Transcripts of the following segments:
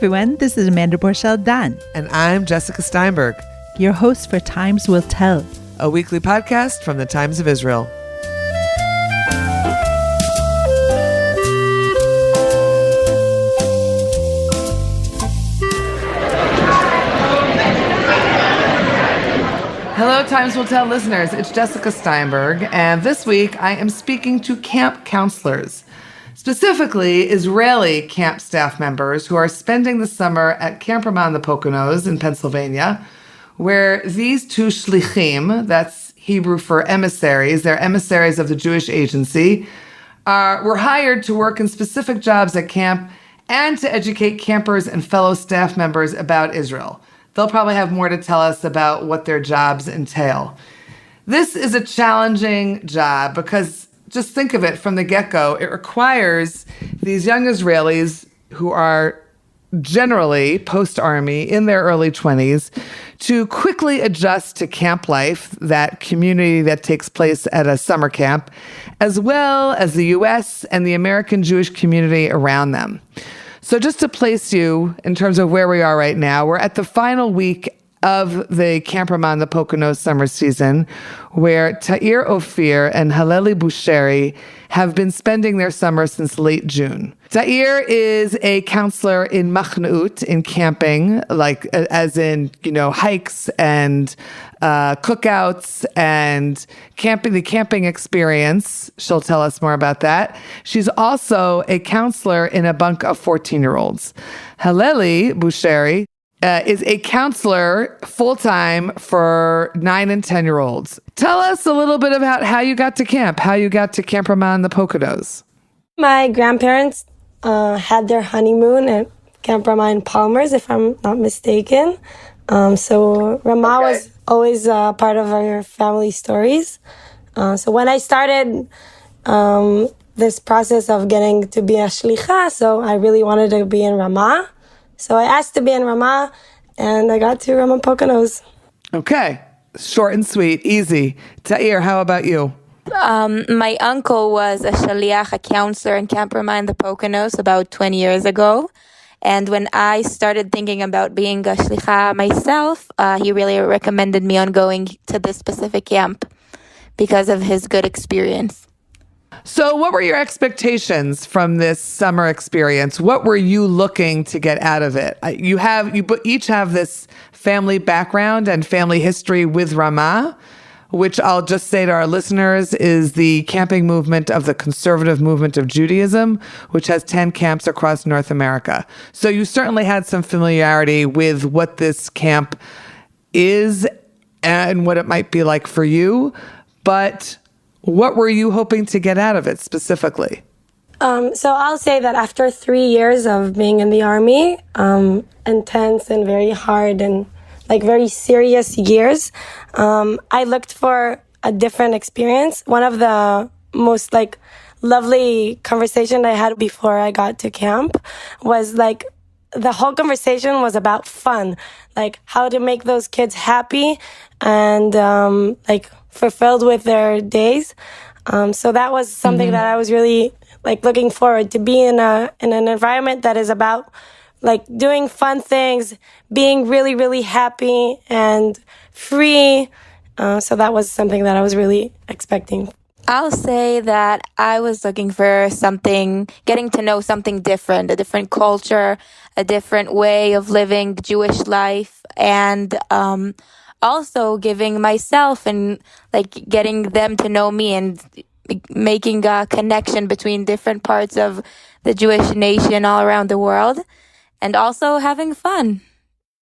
everyone, this is Amanda Borschel-Dan. And I'm Jessica Steinberg, your host for Times Will Tell, a weekly podcast from the Times of Israel. Hello, Times Will Tell listeners. It's Jessica Steinberg, and this week I am speaking to camp counselors, specifically Israeli camp staff members who are spending the summer at Camp Ramah in the Poconos in Pennsylvania, where these two shlichim, that's Hebrew for emissaries, they're emissaries of the Jewish agency, were hired to work in specific jobs at camp and to educate campers and fellow staff members about Israel. They'll probably have more to tell us about what their jobs entail. This is a challenging job because just think of it from the get-go. It requires these young Israelis who are generally post-army in their early 20s to quickly adjust to camp life, that community that takes place at a summer camp, as well as the U.S. and the American Jewish community around them. So just to place you in terms of where we are right now, we're at the final week of the Camp Ramah in the Poconos summer season, where Tair, Offir, and Halleli Busheri have been spending their summer since late June. Tair is a counselor in machnut, in camping, like as in, hikes and cookouts and camping, the camping experience. She'll tell us more about that. She's also a counselor in a bunk of 14-year-olds. Halleli Busheri is a counselor full-time for 9 and 10-year-olds. Tell us a little bit about how you got to camp, how you got to Camp Ramah in the Poconos. My grandparents had their honeymoon at Camp Ramah in Palmer's, if I'm not mistaken. So Ramah was always part of our family stories. So when I started this process of getting to be a shlicha, so I really wanted to be in Ramah. So I asked to be in Ramah, and I got to Ramah Poconos. Okay. Short and sweet. Easy. Tair, how about you? My uncle was a shaliach, a counselor in Camp Ramah in the Poconos about 20 years ago. And when I started thinking about being a shlicha myself, he really recommended me on going to this specific camp because of his good experience. So what were your expectations from this summer experience? What were you looking to get out of it? You each have this family background and family history with Ramah, which I'll just say to our listeners is the camping movement of the conservative movement of Judaism, which has 10 camps across North America. So you certainly had some familiarity with what this camp is and what it might be like for you, but what were you hoping to get out of it specifically? So I'll say that after 3 years of being in the Army, intense and very hard and very serious years, I looked for a different experience. One of the most lovely conversation I had before I got to camp was the whole conversation was about fun, how to make those kids happy and fulfilled with their days. So that was something that I was really looking forward to, be in an environment that is about doing fun things, being really, really happy and free. So that was something that I was really expecting. I'll say that I was looking for something, getting to know something different, a different culture, a different way of living Jewish life, and also giving myself and getting them to know me and making a connection between different parts of the Jewish nation all around the world, and also having fun.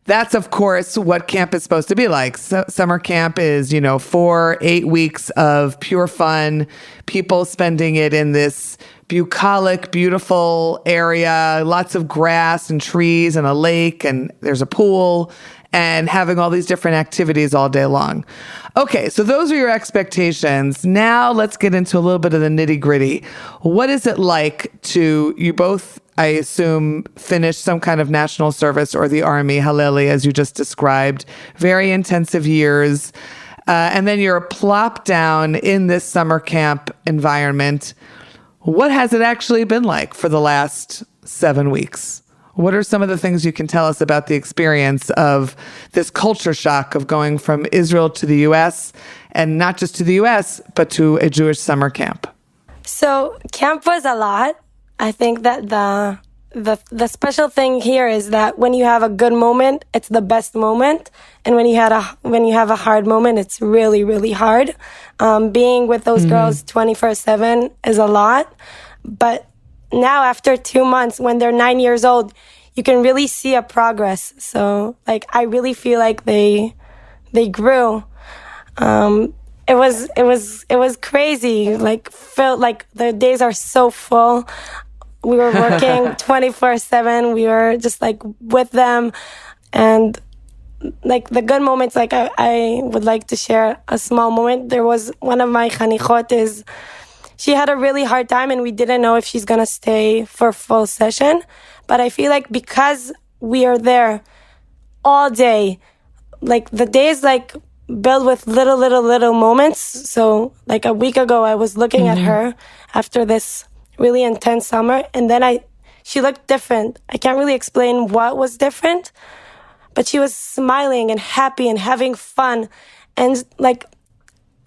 That's, of course, what camp is supposed to be like. Summer camp is, 4-8 weeks of pure fun, people spending it in this bucolic, beautiful area, lots of grass and trees and a lake, and there's a pool, and having all these different activities all day long. Okay, so those are your expectations. Now let's get into a little bit of the nitty-gritty. What is it like you both, I assume, finish some kind of national service or the Army, Halleli, as you just described, very intensive years, and then you're plopped down in this summer camp environment. What has it actually been like for the last 7 weeks? What are some of the things you can tell us about the experience of this culture shock of going from Israel to the U.S., and not just to the U.S., but to a Jewish summer camp? So camp was a lot. I think that the special thing here is that when you have a good moment, it's the best moment, and when you have a hard moment, it's really, really hard. Being with those girls 24/7 is a lot, but now after 2 months, when they're 9 years old, you can really see a progress. So like I really feel like they grew. It was crazy. Like felt like the days are so full. We were working 24/7. We were just like with them, and like the good moments. Like I would like to share a small moment. There was one of my chanichot is. She had a really hard time, and we didn't know if she's going to stay for full session. But I feel like because we are there all day, like the days like build with little moments. So like a week ago, I was looking at her after this really intense summer, and then she looked different. I can't really explain what was different, but she was smiling and happy and having fun. And like,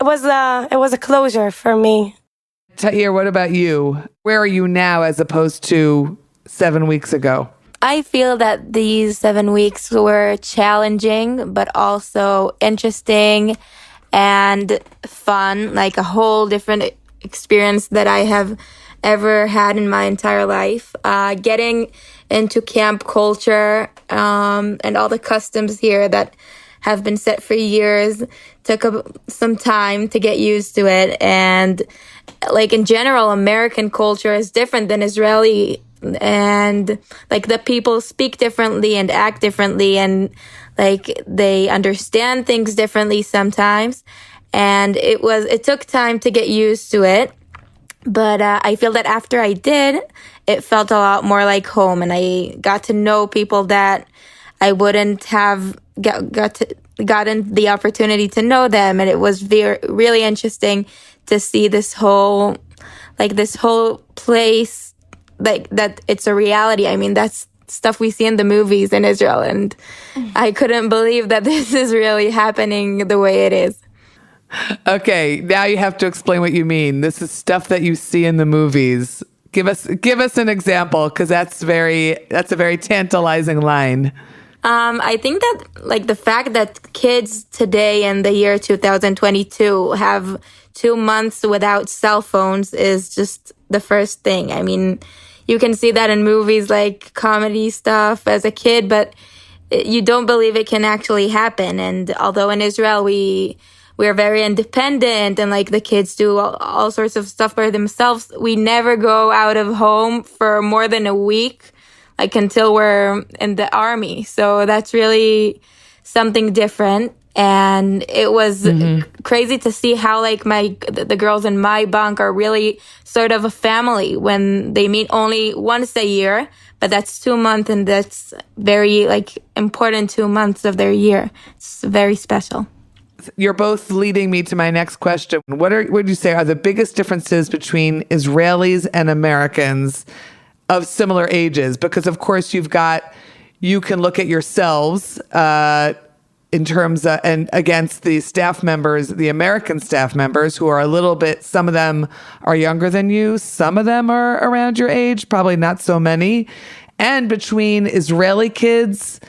it was a closure for me. Tair, what about you? Where are you now as opposed to 7 weeks ago? I feel that these 7 weeks were challenging, but also interesting and fun, like a whole different experience that I have ever had in my entire life. Getting into camp culture and all the customs here that have been set for years took some time to get used to it. And like in general, American culture is different than Israeli, and like the people speak differently and act differently, and like they understand things differently sometimes. And it took time to get used to it. But I feel that after I did, it felt a lot more like home, and I got to know people that I wouldn't have gotten the opportunity to know them. And it was really interesting to see this whole place, like that it's a reality. I mean, that's stuff we see in the movies in Israel, and I couldn't believe that this is really happening the way it is. Okay, now you have to explain what you mean. This is stuff that you see in the movies. Give us an example, because that's a very tantalizing line. I think that like the fact that kids today in the year 2022 have 2 months without cell phones is just the first thing. I mean, you can see that in movies like comedy stuff as a kid, but you don't believe it can actually happen. And although in Israel we are very independent and like the kids do all sorts of stuff by themselves, we never go out of home for more than a week, like until we're in the army. So that's really something different. And it was crazy to see how like the girls in my bunk are really sort of a family when they meet only once a year, but that's 2 months, and that's very like important 2 months of their year. It's very special. You're both leading me to my next question. What would you say are the biggest differences between Israelis and Americans of similar ages? Because of course you can look at yourselves in terms of, and against the staff members, the American staff members who are a little bit, some of them are younger than you, some of them are around your age, probably not so many. And between Israeli kids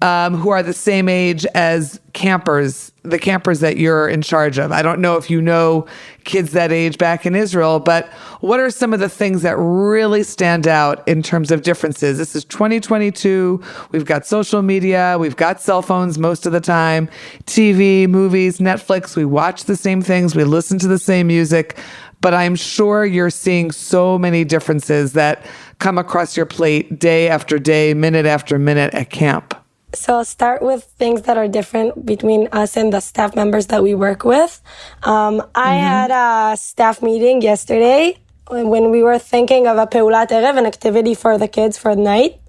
who are the same age as campers, the campers that you're in charge of. I don't know if you know kids that age back in Israel, but what are some of the things that really stand out in terms of differences? This is 2022. We've got social media. We've got cell phones most of the time, TV, movies, Netflix. We watch the same things. We listen to the same music. But I'm sure you're seeing so many differences that come across your plate day after day, minute after minute at camp. So I'll start with things that are different between us and the staff members that we work with. I had a staff meeting yesterday when we were thinking of a peulat erev, an activity for the kids for the night.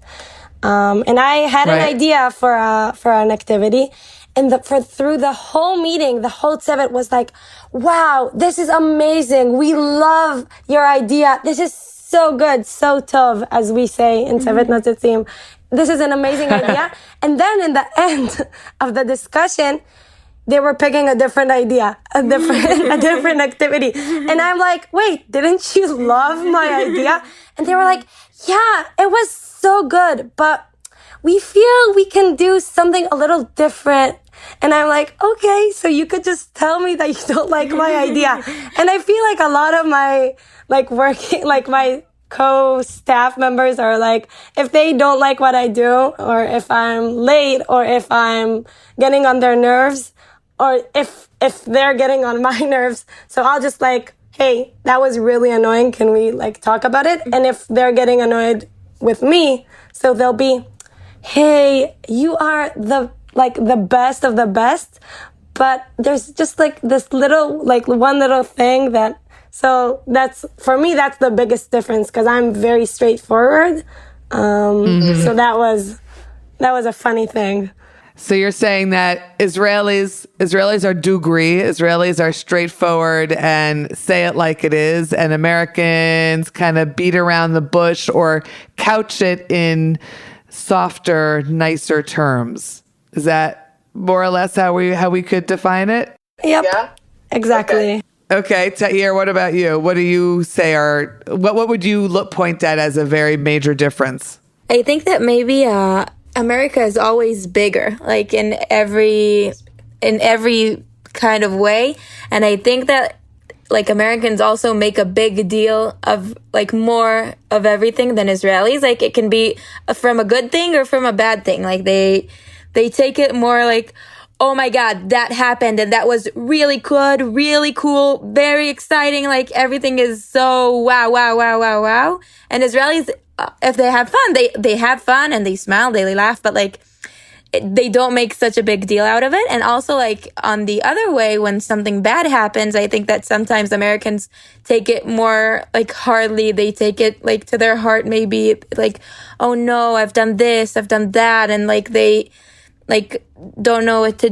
And I had an idea for an activity. And through the whole meeting, the whole tzevit was like, wow, this is amazing. We love your idea. This is so good, so tov, as we say in Tzevit Notzitzim. this is an amazing idea. And then in the end of the discussion, they were picking a different idea, a different activity. And I'm like, wait, didn't you love my idea? And they were like, yeah, it was so good, but we feel we can do something a little different. And I'm like, okay, so you could just tell me that you don't like my idea. And I feel like a lot of my, my co-staff members are like, if they don't like what I do, or if I'm late, or if I'm getting on their nerves, or if they're getting on my nerves, so I'll just like, hey, that was really annoying. Can we like talk about it? And if they're getting annoyed with me, so they'll be, hey, you are the best of the best, but there's just like this little, like one little thing that, so that's, for me, that's the biggest difference, because I'm very straightforward. So that was a funny thing. So you're saying that Israelis are dugri, Israelis are straightforward and say it like it is, and Americans kind of beat around the bush or couch it in softer, nicer terms. Is that more or less how we could define it? Yep. Yeah. Exactly. Okay, Tair, what about you? What do you say what would you point at as a very major difference? I think that maybe America is always bigger, like in every kind of way. And I think that like Americans also make a big deal of like more of everything than Israelis. Like it can be from a good thing or from a bad thing. Like they take it more like, oh my God, that happened and that was really good, really cool, very exciting. Like everything is so wow, wow, wow, wow, wow. And Israelis, if they have fun, they have fun and they smile, they laugh, but like they don't make such a big deal out of it. And also like on the other way, when something bad happens, I think that sometimes Americans take it more like hardly. They take it like to their heart, maybe like, oh no, I've done this, I've done that. And like they like don't know what to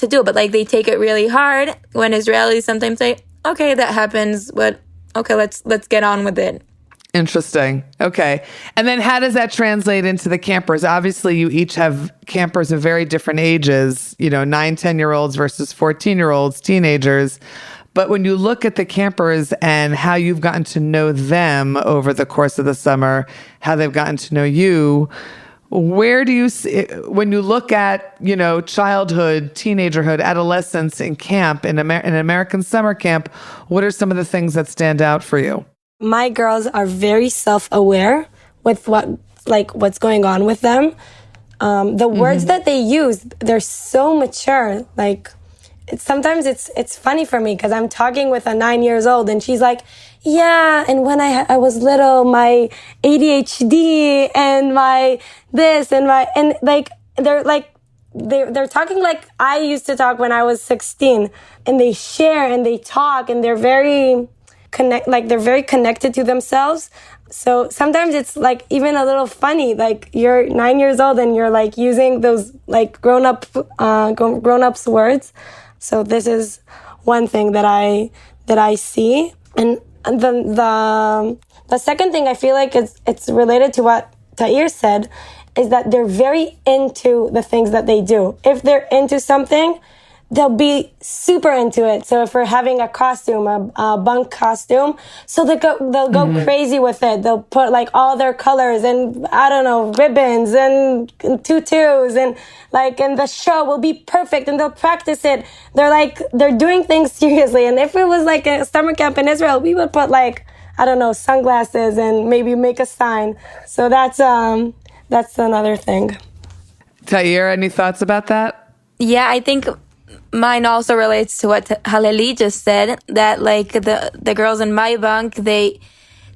do, but like they take it really hard, when Israelis sometimes say, okay, that happens, but okay, let's get on with it. Interesting. Okay. And then how does that translate into the campers? Obviously, you each have campers of very different ages, 9, 10-year-olds versus 14-year-olds, teenagers. But when you look at the campers and how you've gotten to know them over the course of the summer, how they've gotten to know you, where do you see, when you look at, childhood, teenagerhood, adolescence in camp, in an American summer camp, what are some of the things that stand out for you? My girls are very self-aware with what's going on with them. The words that they use, they're so mature. Like, sometimes it's funny for me because I'm talking with a 9-year-old and she's like, yeah, and when I was little, my ADHD and my this and my, and like, they're talking like I used to talk when I was 16, and they share and they talk and they're very they're very connected to themselves. So sometimes it's like even a little funny, like you're 9 years old and you're like using those like grown-ups words. So this is one thing that I see. And the second thing I feel like it's related to what Tair said, is that they're very into the things that they do. If they're into something, they'll be super into it. So if we're having a costume, a bunk costume, so they'll go crazy with it. They'll put like all their colors and I don't know, ribbons and tutus, and like, and the show will be perfect and they'll practice it. They're doing things seriously. And if it was like a summer camp in Israel, we would put like, I don't know, sunglasses and maybe make a sign. So that's another thing. Tair, any thoughts about that? Yeah, I think mine also relates to what Halleli just said, that like the girls in my bunk, they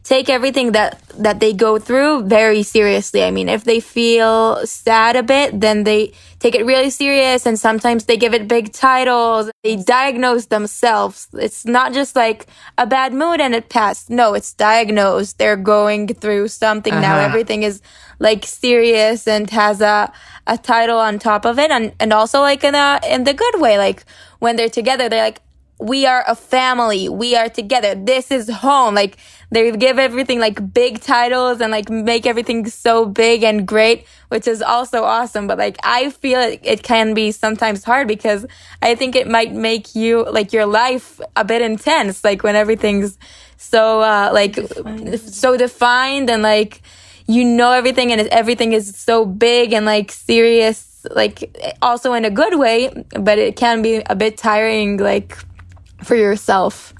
take everything that they go through very seriously. I mean, if they feel sad a bit, then they take it really serious, and sometimes they give it big titles. They diagnose themselves. It's not just like a bad mood and it passed. No, it's diagnosed. They're going through something now. Everything is like serious and has a title on top of it, and also like in the good way. Like when they're together, they're like, we are a family. We are together. This is home. Like, they give everything like big titles and like make everything so big and great, which is also awesome. But like, I feel it can be sometimes hard because I think it might make you like your life a bit intense. Like when everything's so, so defined and like, you know, everything and everything is so big and like serious, like also in a good way, but it can be a bit tiring, like, for yourself.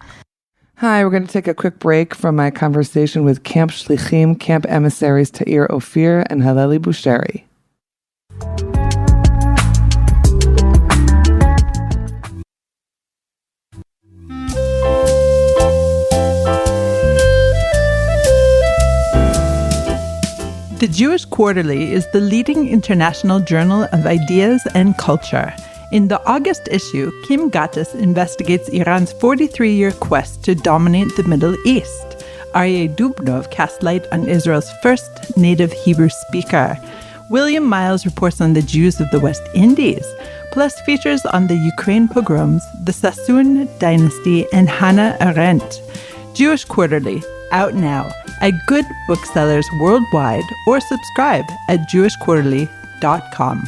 Hi, we're going to take a quick break from my conversation with Camp Shlichim, Camp emissaries Tair, Offir, and Halleli Busheri. The Jewish Quarterly is the leading international journal of ideas and culture. In the August issue, Kim Gattis investigates Iran's 43-year quest to dominate the Middle East. Aryeh Dubnov casts light on Israel's first native Hebrew speaker. William Miles reports on the Jews of the West Indies, plus features on the Ukraine pogroms, the Sassoon dynasty, and Hannah Arendt. Jewish Quarterly, out now at good booksellers worldwide, or subscribe at jewishquarterly.com.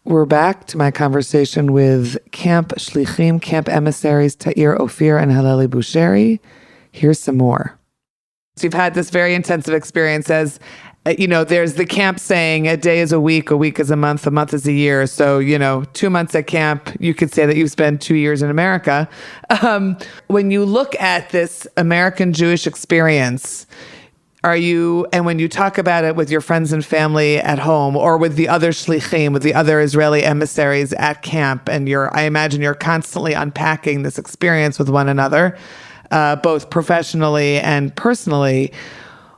We're back to my conversation with Camp Shlichim, Camp emissaries Tair, Offir, and Halleli Busheri. Here's some more. So you've had this very intensive experience as, there's the camp saying a day is a week is a month is a year. So, 2 months at camp, you could say that you've spent 2 years in America. When you look at this American Jewish experience, and when you talk about it with your friends and family at home or with the other shlichim, with the other Israeli emissaries at camp, and I imagine you're constantly unpacking this experience with one another, both professionally and personally,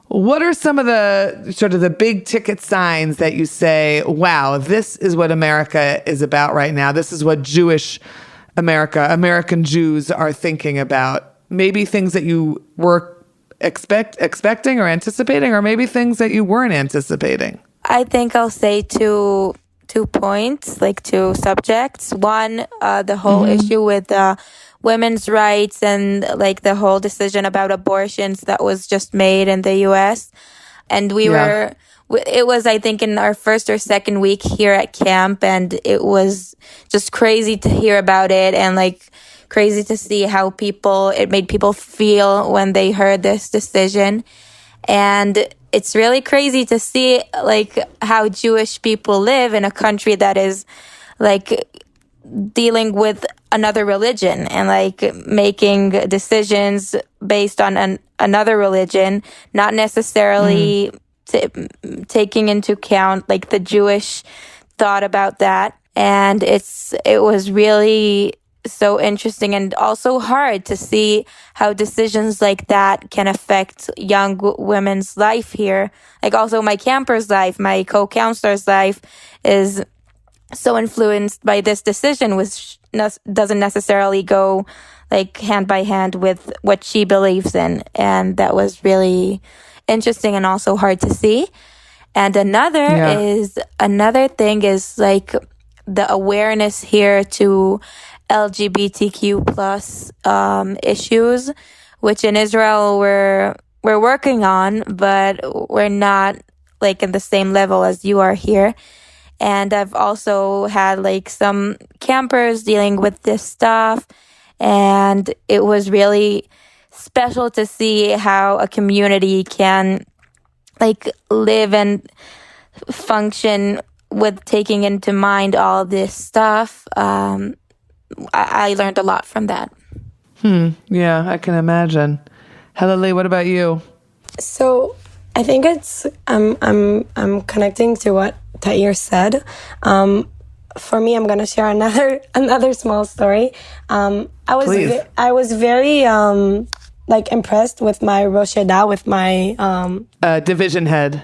what are some of the sort of the big ticket signs that you say, wow, this is what America is about right now. This is what Jewish American Jews are thinking about. Maybe things that you were expecting or anticipating, or maybe things that you weren't anticipating? I think I'll say two points, like two subjects. One, the whole issue with women's rights and like the whole decision about abortions that was just made in the U.S. And it was, I think, in our first or second week here at camp, and it was just crazy to hear about it and like crazy to see how it made people feel when they heard this decision. And it's really crazy to see like how Jewish people live in a country that is like dealing with another religion and like making decisions based on another religion, not necessarily taking into account like the Jewish thought about that. And it was really so interesting and also hard to see how decisions like that can affect young women's life here. Like also my camper's life, my co-counselor's life is so influenced by this decision, which doesn't necessarily go like hand by hand with what she believes in. And that was really interesting and also hard to see. And another thing is like the awareness here to LGBTQ plus issues, which in Israel we're working on, but we're not like in the same level as you are here. And I've also had like some campers dealing with this stuff, and it was really special to see how a community can like live and function with taking into mind all this stuff. I learned a lot from that. Yeah, I can imagine. Halleli, what about you? So I think I'm connecting to what Tair said. For me, I'm gonna share another small story. I was very like impressed with my Rosh Hashanah, with my division head.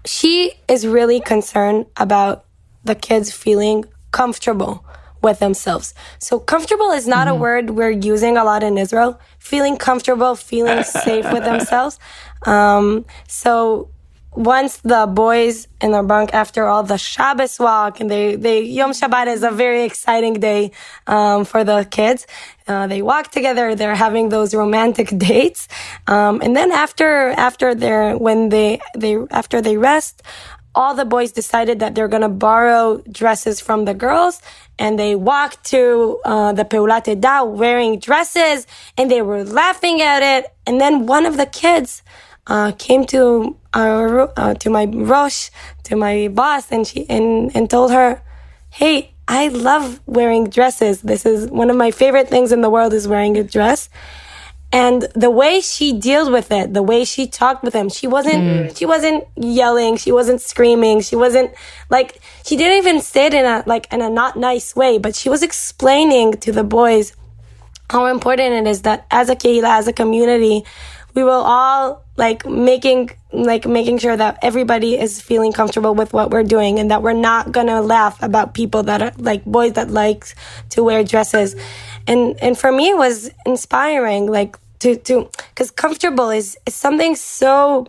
She is really concerned about the kids feeling comfortable with themselves. So comfortable is not a word we're using a lot in Israel. Feeling comfortable, feeling safe with themselves. So once the boys in their bunk, after all the Shabbos walk, and they Yom Shabbat is a very exciting day for the kids. They walk together. They're having those romantic dates, and then after they rest, all the boys decided that they're gonna borrow dresses from the girls, and they walked to the Peulat Edah wearing dresses, and they were laughing at it. And then one of the kids came to my Rosh, to my boss, and told her, "Hey, I love wearing dresses. This is one of my favorite things in the world, is wearing a dress." And the way she dealt with it, the way she talked with him, she wasn't yelling, she wasn't screaming, she didn't even say it in a not nice way, but she was explaining to the boys how important it is that as a kehillah, as a community, we will all making sure that everybody is feeling comfortable with what we're doing, and that we're not gonna laugh about people that are boys that like to wear dresses. And for me, it was inspiring, because comfortable is something so,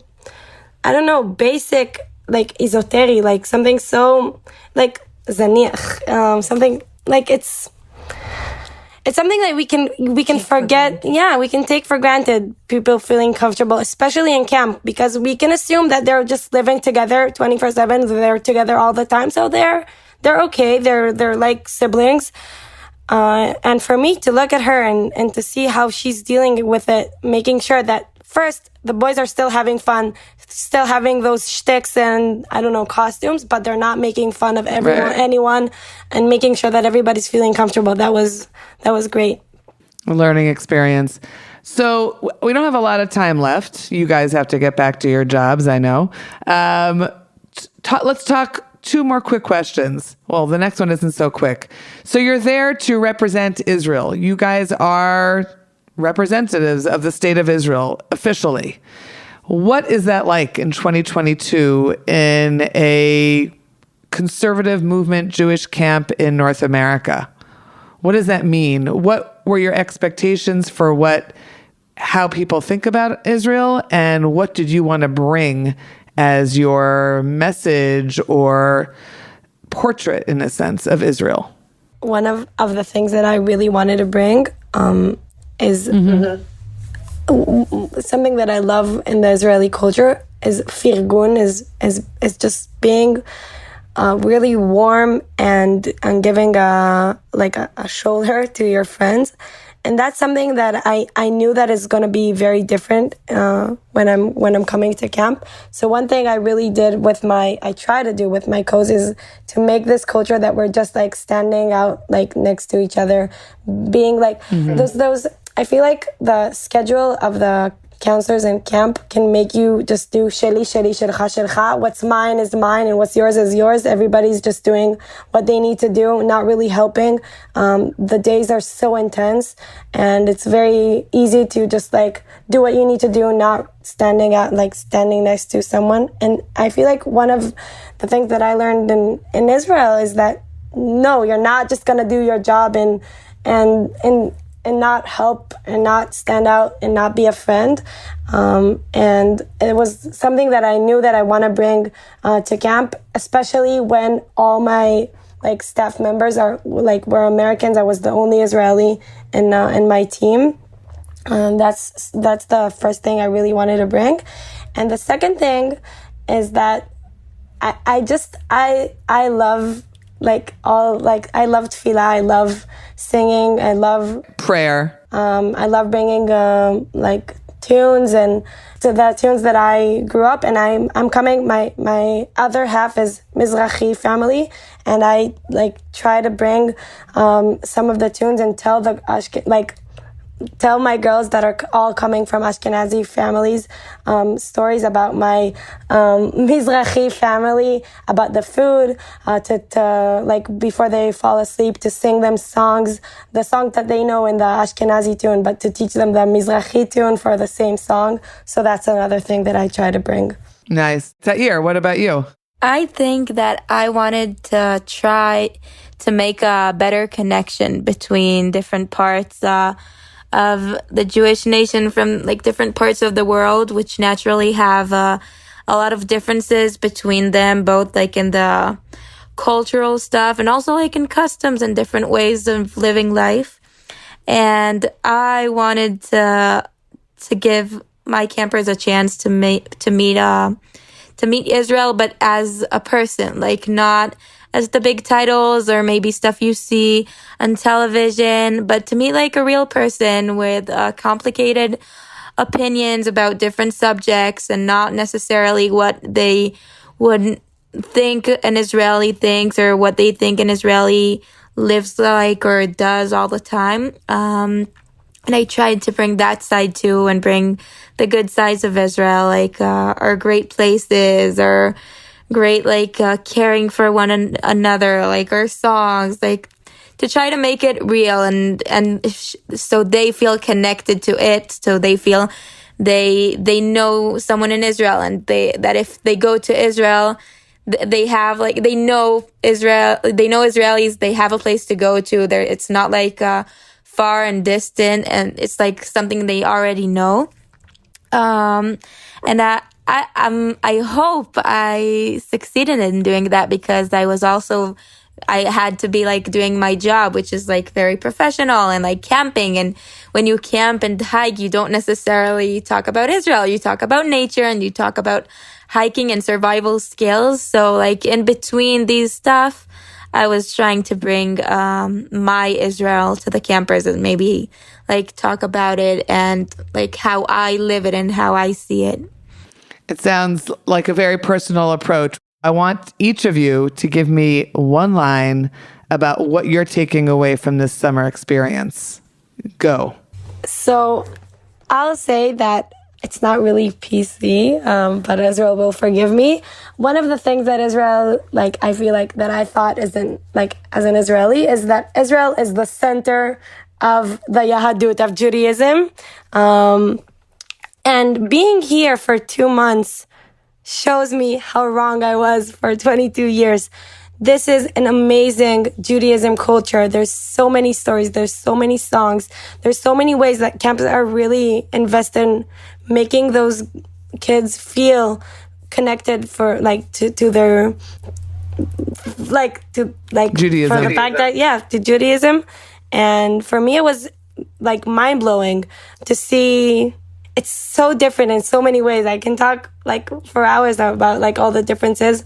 I don't know, basic, esoteric, something so, zaniach, something it's something that we can forget. Yeah, we can take for granted people feeling comfortable, especially in camp, because we can assume that they're just living together 24/7. They're together all the time, so they're okay. They're like siblings. And for me to look at her and to see how she's dealing with it, making sure that first the boys are still having fun, still having those shticks and costumes, but they're not making fun of anyone, and making sure that everybody's feeling comfortable. That was great. A learning experience. So we don't have a lot of time left. You guys have to get back to your jobs, I know. Let's talk 2 more quick questions. Well, the next one isn't so quick. So you're there to represent Israel. You guys are representatives of the state of Israel officially. What is that like in 2022 in a conservative movement Jewish camp in North America? What does that mean? What were your expectations for how people think about Israel, and what did you want to bring as your message or portrait, in a sense, of Israel? One of the things that I really wanted to bring is something that I love in the Israeli culture is firgun, is just being really warm and giving a shoulder to your friends. And that's something that I knew that is going to be very different when I'm coming to camp. So one thing I really did I try to do with my co's is to make this culture that we're just standing out next to each other, being those. I feel like the schedule of the counselors in camp can make you just do sheli, shelcha, shelcha. What's mine is mine, and what's yours is yours. Everybody's just doing what they need to do, not really helping. The days are so intense, and it's very easy to just do what you need to do, not standing next to someone. And I feel like one of the things that I learned in Israel is that no, you're not just gonna do your job and not help and not stand out and not be a friend. And it was something that I knew that I want to bring to camp, especially when all my staff members were Americans. I was the only Israeli in my team. That's the first thing I really wanted to bring. And the second thing is that I love I love tefillah, I love singing, I love prayer. I love bringing tunes and to the tunes that I grew up. And I'm coming. My other half is Mizrahi family, and I try to bring some of the tunes and tell my girls that are all coming from Ashkenazi families stories about my Mizrahi family, about the food, to before they fall asleep, to sing them songs, the song that they know in the Ashkenazi tune, but to teach them the Mizrahi tune for the same song. So that's another thing that I try to bring. Nice. Tair, what about you? I think that I wanted to try to make a better connection between different parts of the Jewish nation from like different parts of the world, which naturally have a lot of differences between them, both like in the cultural stuff and also like in customs and different ways of living life. And I wanted to give my campers a chance to meet Israel, but as a person, like not as the big titles or maybe stuff you see on television, but to meet like a real person with complicated opinions about different subjects and not necessarily what they would think an Israeli thinks or what they think an Israeli lives like or does all the time. And I tried to bring that side too and bring the good sides of Israel, like our great places, our great like caring for one another, like our songs, like to try to make it real and so they feel connected to it, so they feel they know someone in Israel, and that if they go to Israel, they have like they know Israelis, they have a place to go to. There, it's not like far and distant, and it's like something they already know. And I hope I succeeded in doing that, because I had to be like doing my job, which is like very professional and like camping. And when you camp and hike, you don't necessarily talk about Israel. You talk about nature and you talk about hiking and survival skills. So like in between these stuff, I was trying to bring my Israel to the campers and maybe like talk about it and like how I live it and how I see it. It sounds like a very personal approach. I want each of you to give me one line about what you're taking away from this summer experience. Go. So I'll say that it's not really PC, but Israel will forgive me. One of the things that Israel, like, I feel like that I thought isn't, like, as an Israeli, is that Israel is the center of the Yahadut, of Judaism. And being here for 2 months shows me how wrong I was for 22 years. This is an amazing Judaism culture. There's so many stories. There's so many songs. There's so many ways that camps are really invested in making those kids feel connected for like to their Judaism. For the fact that to Judaism. And for me, it was like mind blowing to see. It's so different in so many ways. I can talk like for hours about like all the differences.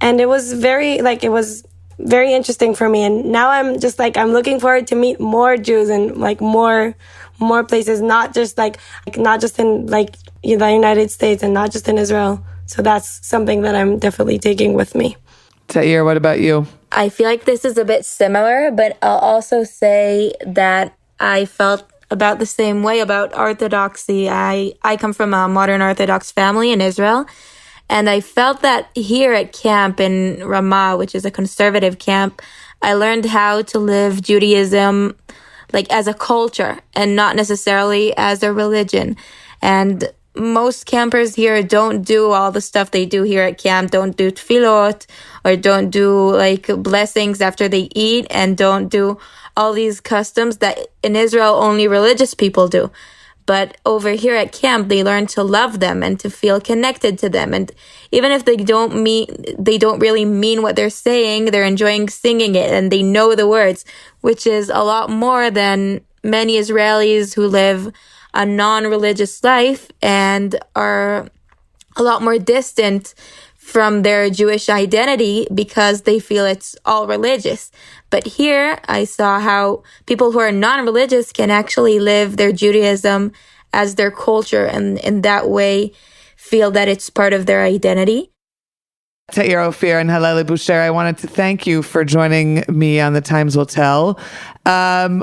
And it was very interesting for me. And now I'm just like, I'm looking forward to meet more Jews and like more places, not just in like the United States and not just in Israel. So that's something that I'm definitely taking with me. Tair, what about you? I feel like this is a bit similar, but I'll also say that I felt about the same way about Orthodoxy. I come from a modern Orthodox family in Israel. And I felt that here at camp in Ramah, which is a conservative camp, I learned how to live Judaism like as a culture and not necessarily as a religion. And most campers here don't do all the stuff they do here at camp, don't do tefillot or don't do like blessings after they eat, and don't do all these customs that in Israel only religious people do. But over here at camp, they learn to love them and to feel connected to them. And even if they don't really mean what they're saying, they're enjoying singing it and they know the words, which is a lot more than many Israelis who live a non-religious life and are a lot more distant from their Jewish identity because they feel it's all religious. But here I saw how people who are non-religious can actually live their Judaism as their culture and in that way feel that it's part of their identity. Tair, Offir, and Halleli Busheri, I wanted to thank you for joining me on The Times Will Tell.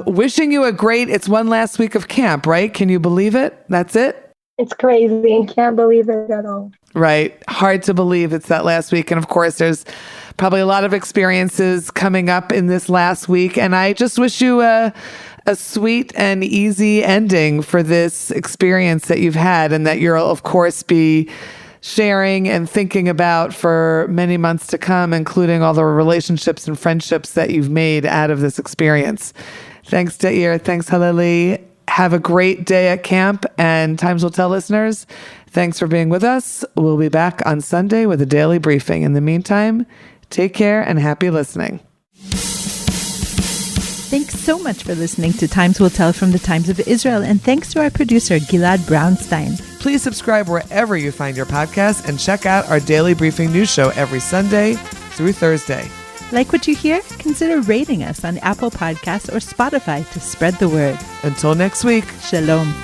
Wishing you it's one last week of camp, right? Can you believe it? That's it? It's crazy. Can't believe it at all. Right. Hard to believe it's that last week. And of course, there's probably a lot of experiences coming up in this last week. And I just wish you a sweet and easy ending for this experience that you've had, and that you'll, of course, be sharing and thinking about for many months to come, including all the relationships and friendships that you've made out of this experience. Thanks, Tair. Thanks, Halleli. Have a great day at camp, and Times Will Tell listeners, thanks for being with us. We'll be back on Sunday with a daily briefing. In the meantime, take care and happy listening. Thanks so much for listening to Times Will Tell from the Times of Israel, and thanks to our producer, Gilad Brownstein. Please subscribe wherever you find your podcasts and check out our daily briefing news show every Sunday through Thursday. Like what you hear? Consider rating us on Apple Podcasts or Spotify to spread the word. Until next week. Shalom.